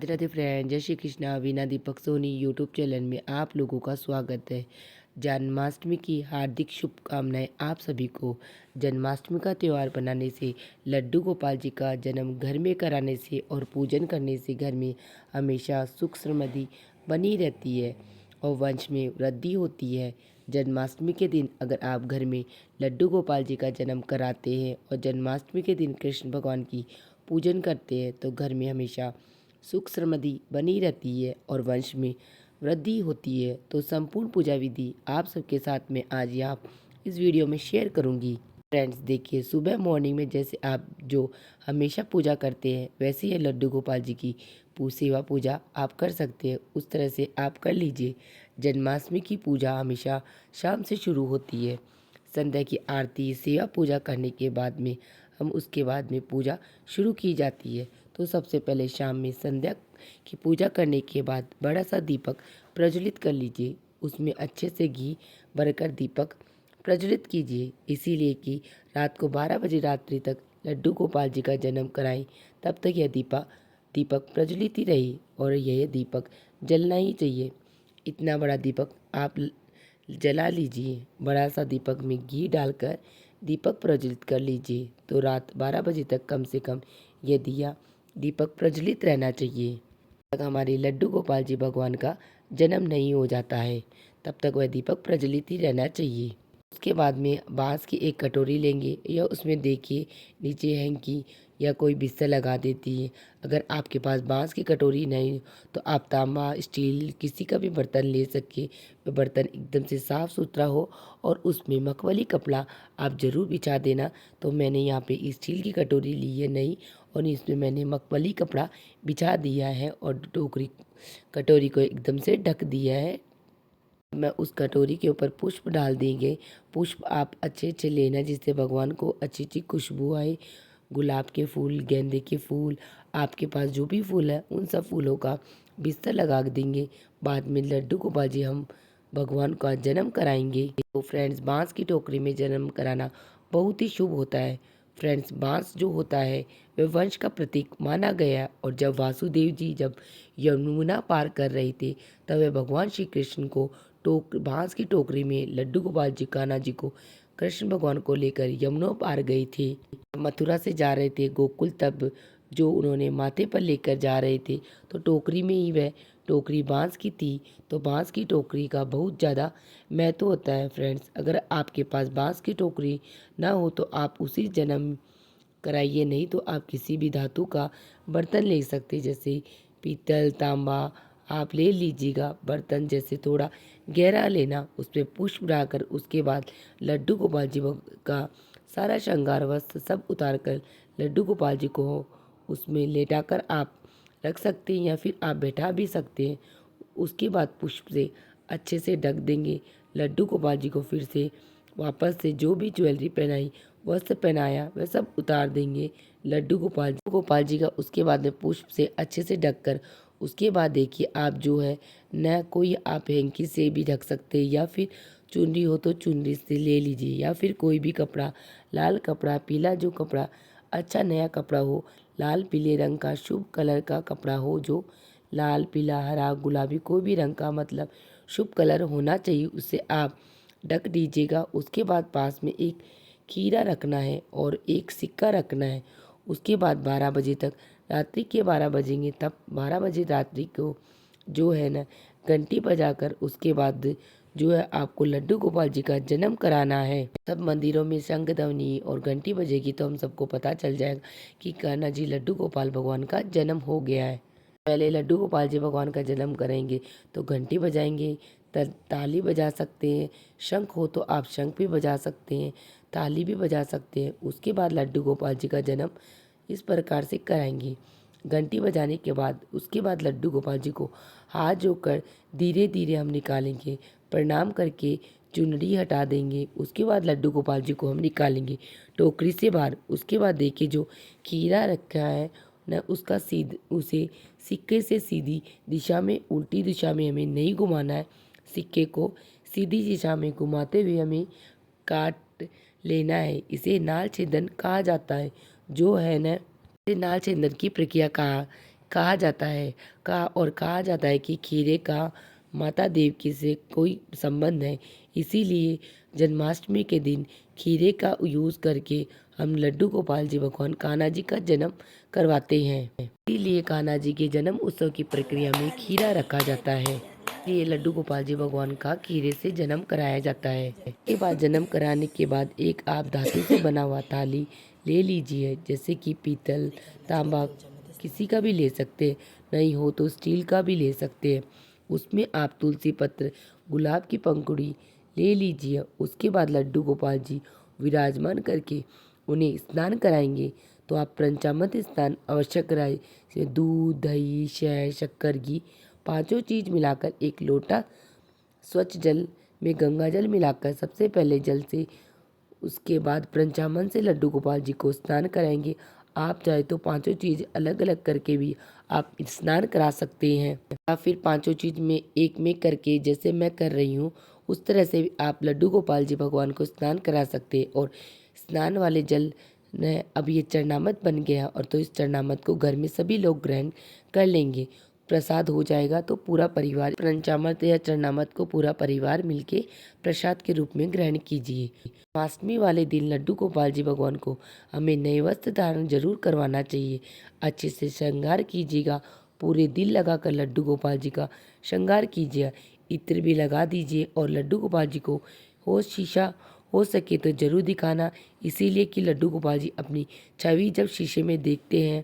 Radhe Radhe friend, जय Shri Krishna. Veena Deepak Soni YouTube channel में आप लोगों का स्वागत है। जन्माष्टमी की हार्दिक शुभकामनाएं आप सभी को। जन्माष्टमी का त्यौहार बनाने से, लड्डू गोपाल जी का जन्म घर में कराने से और पूजन करने से घर में हमेशा सुख समृद्धि बनी रहती है और वंश में वृद्धि होती है। जन्माष्टमी के दिन अगर आप घर में लड्डू गोपाल जी का जन्म कराते हैं और जन्माष्टमी के दिन कृष्ण भगवान की पूजन करते हैं तो घर में हमेशा सुख समृद्धि बनी रहती है और वंश में वृद्धि होती है। तो संपूर्ण पूजा विधि आप सबके साथ में आज यहाँ इस वीडियो में शेयर करूँगी। फ्रेंड्स देखिए, सुबह मॉर्निंग में जैसे आप जो हमेशा पूजा करते हैं वैसे ही लड्डू गोपाल जी की सेवा पूजा आप कर सकते हैं, उस तरह से आप कर लीजिए। जन्माष्टमी की पूजा हमेशा शाम से शुरू होती है। संध्या की आरती सेवा पूजा करने के बाद में हम उसके बाद में पूजा शुरू की जाती है। तो सबसे पहले शाम में संध्या की पूजा करने के बाद बड़ा सा दीपक प्रज्वलित कर लीजिए। उसमें अच्छे से घी भरकर दीपक प्रज्वलित कीजिए, इसीलिए कि रात को 12 बजे रात्रि तक लड्डू गोपाल जी का जन्म कराएं, तब तक यह दीपक प्रज्वलित ही रही और यह दीपक जलना ही चाहिए। इतना बड़ा दीपक आप जला लीजिए। बड़ा सा दीपक में घी डालकर दीपक प्रज्वलित कर लीजिए। तो रात 12 बजे तक कम से कम यह दीपक प्रज्वलित रहना चाहिए। तब तक हमारे लड्डू गोपाल जी भगवान का जन्म नहीं हो जाता है, तब तक वह दीपक प्रज्वलित ही रहना चाहिए। उसके बाद में बांस की एक कटोरी लेंगे या उसमें देखिए नीचे हैंकी या कोई बिस्तर लगा देती है। अगर आपके पास बांस की कटोरी नहीं तो आप तांबा स्टील किसी का भी बर्तन ले सके। वह बर्तन एकदम से साफ़ सुथरा हो और उसमें मखमली कपड़ा आप ज़रूर बिछा देना। तो मैंने यहाँ पे स्टील की कटोरी ली है नई और इसमें मैंने मखमली कपड़ा बिछा दिया है और कटोरी को एकदम से ढक दिया है। मैं उस कटोरी के ऊपर पुष्प डाल देंगे। पुष्प आप अच्छे अच्छे लेना जिससे भगवान को अच्छी अच्छी खुशबू आए। गुलाब के फूल, गेंदे के फूल, आपके पास जो भी फूल है उन सब फूलों का बिस्तर लगा देंगे। बाद में लड्डू गोपाल जी हम भगवान का जन्म कराएंगे। तो फ्रेंड्स, बांस की टोकरी में जन्म कराना बहुत ही शुभ होता है। फ्रेंड्स, बांस जो होता है वह वंश का प्रतीक माना गया और जब वासुदेव जी जब यमुना पार कर रहे थे तब वे भगवान श्री कृष्ण को बांस की टोकरी में लड्डू गोपाल जी कान्हा जी को कृष्ण भगवान को लेकर यमुना पार गए थे। मथुरा से जा रहे थे गोकुल, तब जो उन्होंने माथे पर लेकर जा रहे थे तो टोकरी में ही वह टोकरी बांस की थी। तो बांस की टोकरी का बहुत ज़्यादा महत्व होता है। फ्रेंड्स, अगर आपके पास बांस की टोकरी ना हो तो आप उसी जन्म कराइए, नहीं तो आप किसी भी धातु का बर्तन ले सकते, जैसे पीतल तांबा आप ले लीजिएगा। बर्तन जैसे थोड़ा गहरा लेना, उस पर पुष्प डालकर उसके बाद लड्डू गोपाल जी का सारा श्रृंगार वस्त्र सब उतार कर लड्डू गोपाल जी को उसमें लेटाकर आप रख सकते हैं या फिर आप बैठा भी सकते हैं। उसके बाद पुष्प से अच्छे से ढक देंगे। लड्डू गोपाल जी को फिर से वापस से जो भी ज्वेलरी पहनाई वस्त्र पहनाया वह सब उतार देंगे लड्डू गोपाल जी का। उसके बाद में पुष्प से अच्छे से ढककर उसके बाद देखिए आप जो है न कोई आप हैंकी से भी ढक सकते हैं या फिर चुनरी हो तो चुनरी से ले लीजिए या फिर कोई भी कपड़ा, लाल कपड़ा, पीला जो कपड़ा अच्छा नया कपड़ा हो, लाल पीले रंग का शुभ कलर का कपड़ा हो, जो लाल पीला हरा गुलाबी कोई भी रंग का मतलब शुभ कलर होना चाहिए, उससे आप ढक दीजिएगा। उसके बाद पास में एक खीरा रखना है और एक सिक्का रखना है। उसके बाद 12 बजे तक रात्रि के 12 बजेंगे, तब 12 बजे रात्रि को जो है ना घंटी बजाकर उसके बाद जो है आपको लड्डू गोपाल जी का जन्म कराना है। सब मंदिरों में शंख ध्वनि और घंटी बजेगी तो हम सबको पता चल जाएगा कि कान्हा जी लड्डू गोपाल भगवान का जन्म हो गया है। पहले लड्डू गोपाल जी भगवान का जन्म करेंगे तो घंटी बजाएंगे, ताली बजा सकते हैं, शंख हो तो आप शंख भी बजा सकते हैं, ताली भी बजा सकते हैं। उसके बाद लड्डू गोपाल जी का जन्म इस प्रकार से कराएंगे। घंटी बजाने के बाद उसके बाद लड्डू गोपाल जी को हाथ जोड़कर धीरे धीरे हम निकालेंगे, प्रणाम करके चुनरी हटा देंगे। उसके बाद लड्डू गोपाल जी को हम निकालेंगे टोकरी से बाहर। उसके बाद देखिए जो खीरा रखा है न उसका उसे सिक्के से सीधी दिशा में, उल्टी दिशा में हमें नहीं घुमाना है। सिक्के को सीधी दिशा में घुमाते हुए हमें काट लेना है। इसे नाल छेदन कहा जाता है। जो है न नाल छेदन की प्रक्रिया कहा जाता है कि खीरे का माता देवकी से कोई संबंध है। इसीलिए जन्माष्टमी के दिन खीरे का यूज़ करके हम लड्डू गोपाल जी भगवान कान्हा जी का जन्म करवाते हैं। इसीलिए कान्हा जी के जन्म उत्सव की प्रक्रिया में खीरा रखा जाता है। ये लड्डू गोपाल जी भगवान का खीरे से जन्म कराया जाता है। इसके बाद जन्म कराने के बाद एक आप धातु से बना हुआ थाली ले लीजिए, जैसे कि पीतल, तांबा, किसी का भी ले सकते हैं, नहीं हो तो स्टील का भी ले सकते हैं। उसमें आप तुलसी पत्र, गुलाब की पंखुड़ी ले लीजिए। उसके बाद लड्डू गोपाल जी विराजमान करके उन्हें स्नान कराएंगे। तो आप पंचामृत स्नान अवश्य कराएं। इसमें दूध, दही, शहद, शक्कर, घी पांचों चीज़ मिलाकर एक लोटा स्वच्छ जल में गंगा जल मिलाकर सबसे पहले जल से, उसके बाद पंचामृत से लड्डू गोपाल जी को स्नान कराएंगे। आप चाहे तो पांचों चीज़ अलग अलग करके भी आप स्नान करा सकते हैं, या फिर पांचों चीज़ में एक में करके जैसे मैं कर रही हूँ उस तरह से भी आप लड्डू गोपाल जी भगवान को स्नान करा सकते हैं। और स्नान वाले जल ने अब ये चरणामृत बन गया, और तो इस चरणामृत को घर में सभी लोग ग्रहण कर लेंगे। प्रसाद हो जाएगा तो पूरा परिवार पंचामृत या चरणामृत को पूरा परिवार मिलके प्रसाद के रूप में ग्रहण कीजिए। जन्माष्टमी वाले दिन लड्डू गोपाल जी भगवान को हमें नए वस्त्र धारण जरूर करवाना चाहिए। अच्छे से श्रृंगार कीजिएगा, पूरे दिल लगाकर लड्डू गोपाल जी का श्रृंगार कीजिए। इत्र भी लगा दीजिए और लड्डू गोपाल जी को शीशा हो सके तो जरूर दिखाना, इसीलिए कि लड्डू गोपाल जी अपनी छवि जब शीशे में देखते हैं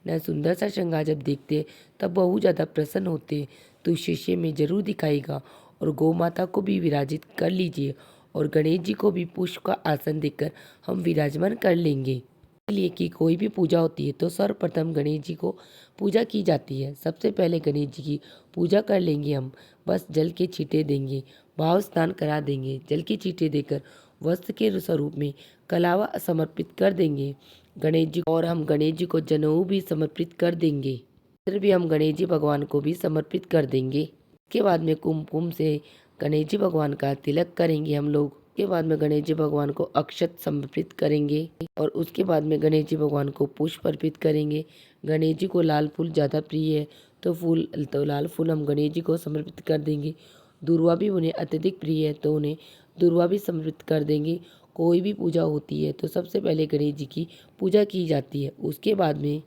न, सुंदर सा श्रृंगार जब देखते हैं तब बहुत ज़्यादा प्रसन्न होते हैं। तो शीशे में जरूर दिखाएगा। और गौ माता को भी विराजित कर लीजिए, और गणेश जी को भी पुष्प का आसन देकर हम विराजमान कर लेंगे। इसलिए कि कोई भी पूजा होती है तो सर्वप्रथम गणेश जी को पूजा की जाती है। सबसे पहले गणेश जी की पूजा कर लेंगे हम, बस जल के छींटे देंगे, भाव स्नान करा देंगे, जल के छींटे देकर वस्त्र के स्वरूप में कलावा समर्पित कर देंगे गणेश जी। और हम गणेश जी को जनेऊ भी समर्पित कर देंगे, वस्त्र भी हम गणेश जी भगवान को भी समर्पित कर देंगे। इसके बाद में कुमकुम से गणेश जी भगवान का तिलक करेंगे हम लोग। उसके बाद में गणेश जी भगवान को अक्षत समर्पित करेंगे, और उसके बाद में गणेश जी भगवान को पुष्प अर्पित करेंगे। गणेश जी को लाल फूल ज़्यादा प्रिय है तो लाल फूल हम गणेश जी को समर्पित कर देंगे। दुर्वा भी उन्हें अत्यधिक प्रिय है तो उन्हें दुर्वा भी समर्पित कर देंगे। कोई भी पूजा होती है तो सबसे पहले गणेश जी की पूजा की जाती है। उसके बाद में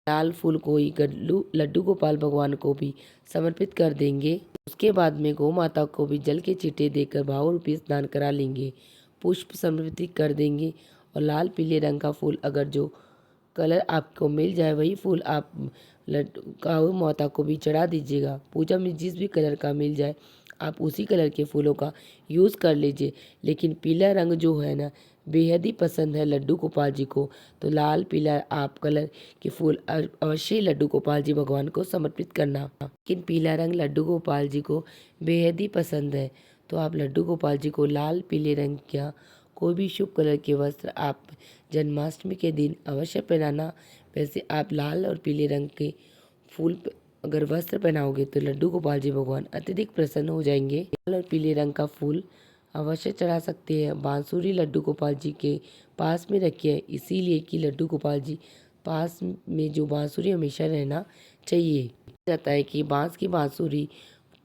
लाल फूल को ही लड्डू गोपाल भगवान को भी समर्पित कर देंगे। उसके बाद में गौ माता को भी जल के छींटे देकर भाव रूपी स्नान करा लेंगे, पुष्प समर्पित कर देंगे। और लाल पीले रंग का फूल अगर जो कलर आपको मिल जाए वही फूल आप लड्डू गौ माता को भी चढ़ा दीजिएगा। पूजा में जिस भी कलर का मिल जाए आप उसी कलर के फूलों का यूज़ कर लीजिए। लेकिन पीला रंग जो है ना बेहद ही पसंद है लड्डू गोपाल जी को, तो लाल पीला आप कलर के फूल अवश्य लड्डू गोपाल जी भगवान को समर्पित करना। लेकिन पीला रंग लड्डू गोपाल जी को बेहद ही पसंद है, तो आप लड्डू गोपाल जी को लाल पीले रंग का कोई भी शुभ कलर के वस्त्र आप जन्माष्टमी के दिन अवश्य पहनाना। वैसे आप लाल और पीले रंग के फूल अगर वस्त्र पहनाओगे तो लड्डू गोपाल जी भगवान अत्यधिक प्रसन्न हो जाएंगे। लाल और पीले रंग का फूल अवश्य चढ़ा सकते हैं। बांसुरी लड्डू गोपाल जी के पास में रखिए, इसीलिए कि लड्डू गोपाल जी पास में जो बांसुरी हमेशा रहना चाहिए। जाता है कि बांस की बांसुरी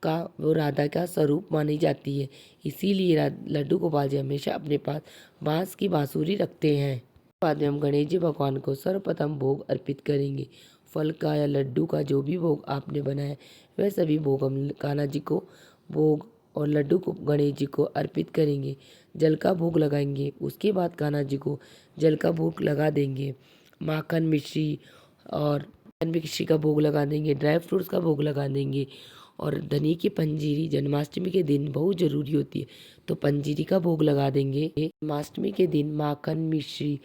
का वो राधा का स्वरूप मानी जाती है, इसीलिए लड्डू गोपाल जी हमेशा अपने पास बांस की बांसुरी रखते हैं। बाद में हम गणेश जी भगवान को सर्वप्रथम भोग अर्पित करेंगे। फल का या लड्डू का जो भी भोग आपने बनाया वह सभी भोग हम कान्हा जी को भोग और लड्डू को गणेश जी को अर्पित करेंगे। जल का भोग लगाएंगे, उसके बाद कान्हा जी को जल का भोग लगा देंगे। माखन मिश्री और मिश्री का भोग लगा देंगे, ड्राई फ्रूट्स का भोग लगा देंगे। और धनी की पंजीरी जन्माष्टमी के दिन बहुत ज़रूरी होती है, तो पंजीरी का भोग लगा देंगे। जन्माष्टमी के दिन माखन मिश्री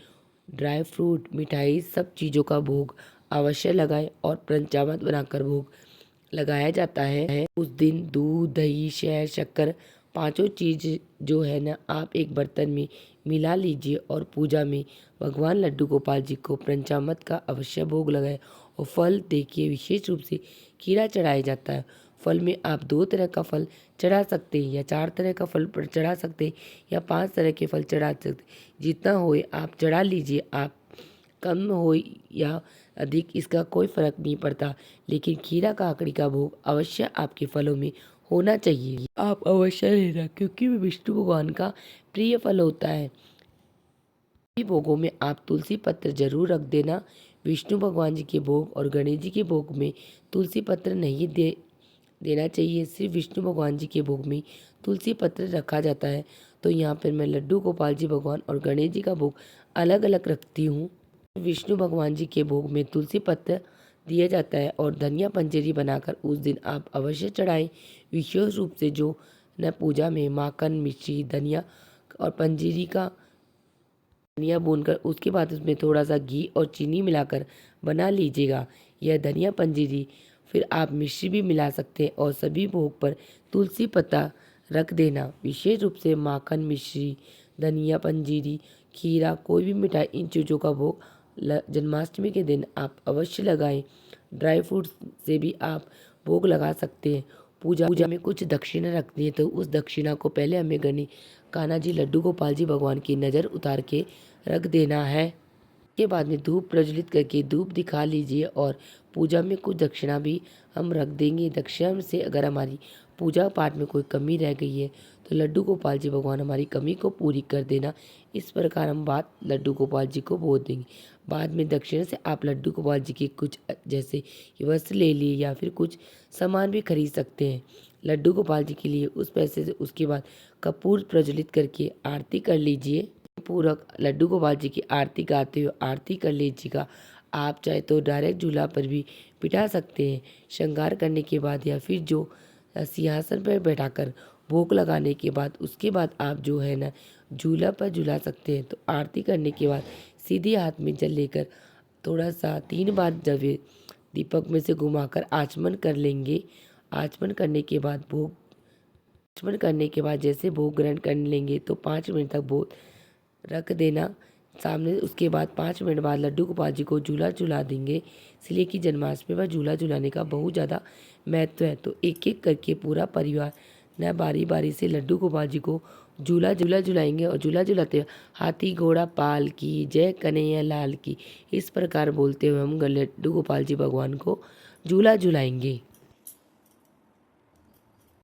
ड्राई फ्रूट मिठाई सब चीज़ों का भोग अवश्य लगाएं, और पंचामृत बनाकर भोग लगाया जाता है। उस दिन दूध, दही, शहद, शक्कर पांचों चीज़ जो है ना आप एक बर्तन में मिला लीजिए, और पूजा में भगवान लड्डू गोपाल जी को पंचामृत का अवश्य भोग लगाए। और फल देखिए विशेष रूप से खीरा चढ़ाया जाता है। फल में आप 2 तरह का फल चढ़ा सकते हैं, या 4 तरह का फल चढ़ा सकते हैं, या 5 तरह के फल चढ़ा सकते हैं। जितना होए आप चढ़ा लीजिए। आप कम हो या अधिक इसका कोई फर्क नहीं पड़ता, लेकिन खीरा काकड़ी का भोग अवश्य आपके फलों में होना चाहिए। आप अवश्य लेना, क्योंकि विष्णु भगवान का प्रिय फल होता है। भोगों में आप तुलसी पत्र जरूर रख देना। विष्णु भगवान जी के भोग और गणेश जी के भोग में तुलसी पत्र नहीं देना चाहिए। सिर्फ विष्णु भगवान जी के भोग में तुलसी पत्र रखा जाता है। तो यहाँ पर मैं लड्डू गोपाल जी भगवान और गणेश जी का भोग अलग अलग रखती हूँ। विष्णु भगवान जी के भोग में तुलसी पत्र दिया जाता है और धनिया पंजेरी बनाकर उस दिन आप अवश्य चढ़ाएं। विशेष रूप से जो न पूजा में माखन, मिश्री, धनिया और पंजीरी का धनिया भूनकर उसके बाद उसमें थोड़ा सा घी और चीनी मिलाकर बना लीजिएगा यह धनिया पंजीरी। फिर आप मिश्री भी मिला सकते हैं और सभी भोग पर तुलसी पत्ता रख देना। विशेष रूप से माखन, मिश्री, धनिया पंजीरी, खीरा, कोई भी मिठाई, इन चीज़ों का भोग जन्माष्टमी के दिन आप अवश्य लगाएं। ड्राई फ्रूट्स से भी आप भोग लगा सकते हैं। पूजा में कुछ दक्षिणा रखनी है तो उस दक्षिणा को पहले हमें गणेश कान्हा जी, लड्डू गोपाल जी भगवान की नज़र उतार के रख देना है। के बाद में धूप प्रज्वलित करके धूप दिखा लीजिए और पूजा में कुछ दक्षिणा भी हम रख देंगे। दक्षिणा से अगर हमारी पूजा पाठ में कोई कमी रह गई है तो लड्डू गोपाल जी भगवान हमारी कमी को पूरी कर देना। इस प्रकार हम बात लड्डू गोपाल जी को बोल देंगे। बाद में दक्षिणा से आप लड्डू गोपाल जी के कुछ जैसे वस्त्र ले लिए या फिर कुछ सामान भी खरीद सकते हैं लड्डू गोपाल जी के लिए। उस पैसे से उसके बाद कपूर प्रज्वलित करके आरती कर लीजिए। पूरक लड्डू गोपाल जी की आरती गाते हुए आरती कर लीजिएगा। आप चाहे तो डायरेक्ट झूला पर भी बिठा सकते हैं। श्रृंगार करने के बाद या फिर जो सिंहासन पर बैठाकर भोग लगाने के बाद उसके बाद आप जो है ना झूला पर झूला सकते हैं। तो आरती करने के बाद सीधे हाथ में जल लेकर थोड़ा सा 3 बार जब दीपक में से घुमाकर आचमन कर लेंगे। आचमन करने के बाद जैसे भोग ग्रहण कर लेंगे तो 5 मिनट तक भोग रख देना सामने। उसके बाद 5 मिनट बाद लड्डू गोपाल जी को झूला झुला देंगे। इसलिए कि जन्माष्टमी पर झूला झुलाने का बहुत ज़्यादा महत्व है। तो एक एक करके पूरा परिवार न बारी बारी से लड्डू गोपाल जी को झूला झुलाएंगे और झूला झुलाते हुए हाथी घोड़ा पाल की जय कन्हैया लाल की, इस प्रकार बोलते हुए हम लड्डू गोपाल जी भगवान को झूला झुलाएंगे।